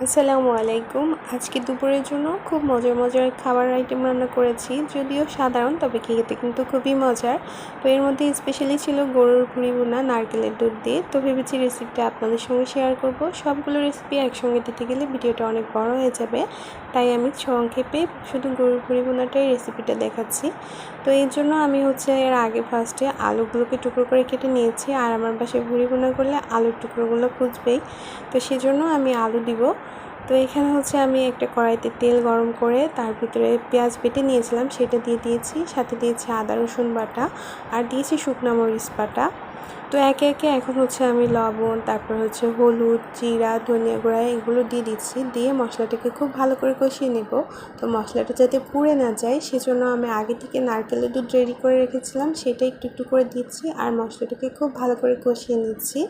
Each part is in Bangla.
আসসালামু আলাইকুম। আজকে দুপুরের জন্য খুব মজার মজার খাবার আইটেম রান্না করেছি। যদিও সাধারণ, তবে খেতে কিন্তু খুবই মজার। তো এর মধ্যে স্পেশালি ছিল গরুর ভুঁড়ি ভুনা নারকেলের দুধ দিয়ে। তো ভেবেছি রেসিপিটা আপনাদের সঙ্গে শেয়ার করব। সবগুলো রেসিপি একসঙ্গে দিতে গেলে ভিডিওটা অনেক বড় হয়ে যাবে, তাই আমি সংক্ষেপে শুধু গরুর ভুঁড়ি ভুনাটাই রেসিপিটা দেখাচ্ছি। তো এর জন্য আমি এর আগে ফার্স্টে আলুগুলোকে টুকরো করে কেটে নিয়েছি। আর আমার বাসায় ভুঁড়ি ভুনা করলে আলুর টুকরোগুলো খুঁজবেই, তো সেজন্য আমি আলু দিব। তো এখানে আমি একটা কড়াইতে তেল গরম করে তার ভিতরে পেঁয়াজ বেটে নিয়েছিলাম, সেটা দিয়ে দিয়েছি। সাথে দিয়েছি আদা রসুন বাটা আর দিয়েছি শুকনো মরিচ বাটা। তো একে একে এখন আমি লবণ, তারপর হলুদ, জিরা, ধনিয়া গুঁড়া এগুলো দিয়ে দিচ্ছি। দিয়ে মশলাটাকে খুব ভালো করে কষিয়ে নেব। তো মশলাটা যাতে পুড়ে না যায় সেজন্য আমি আগে থেকে নারকেলের দুধ রেডি করে রেখেছিলাম, সেটা একটু একটু করে দিচ্ছি আর মশলাটাকে খুব ভালো করে কষিয়ে নিচ্ছি।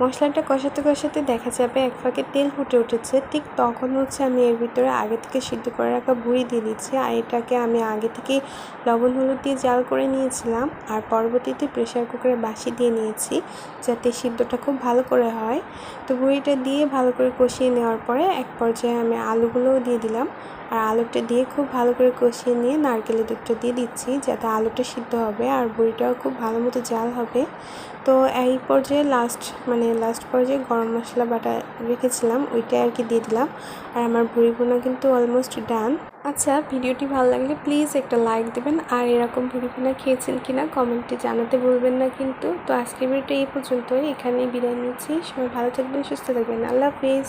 মশলাটা কষাতে কষাতে দেখা যাবে এক ফাঁকে তেল ফুটে উঠেছে, ঠিক তখন আমি এর ভিতরে আগে থেকে সিদ্ধ করে রাখা ভুঁড়ি দিয়ে দিচ্ছি। আর এটাকে আমি আগে থেকেই লবণ হলুদ দিয়ে জাল করে নিয়েছিলাম আর পরবর্তীতে প্রেসার কুকারে বাসি দিয়ে নিয়েছি, যাতে সিদ্ধটা খুব ভালো করে হয়। তো ভুঁড়িটা দিয়ে ভালো করে কষিয়ে নেওয়ার পরে এক পর্যায়ে আমি আলুগুলোও দিয়ে দিলাম। আর আলুটা দিয়ে খুব ভালো করে কষিয়ে নিয়ে নারকেলের দুধটা দিয়ে দিচ্ছি, যাতে আলুটা সিদ্ধ হবে আর ভুঁড়িটাও খুব ভালো মতো জাল হবে। তো এই পর্যায়ে লাস্ট পর্যায়ে গরম মশলা বাটা রেখেছিলাম, ওইটা আর কি দিয়ে দিলাম। আর আমার ভুঁড়ি ভুনা কিন্তু অলমোস্ট ডান। আচ্ছা, ভিডিওটি ভালো লাগলে প্লিজ একটা লাইক দেবেন, আর এরকম ভুঁড়ি ভুনা খেয়েছেন কিনা কমেন্টে জানাতে ভুলবেন না কিন্তু। তো আজকের ভিডিওটা এই পর্যন্তই, এখানেই বিদায় নিচ্ছি। সবাই ভালো থাকবেন, সুস্থ থাকবেন। আল্লাহ হাফিজ।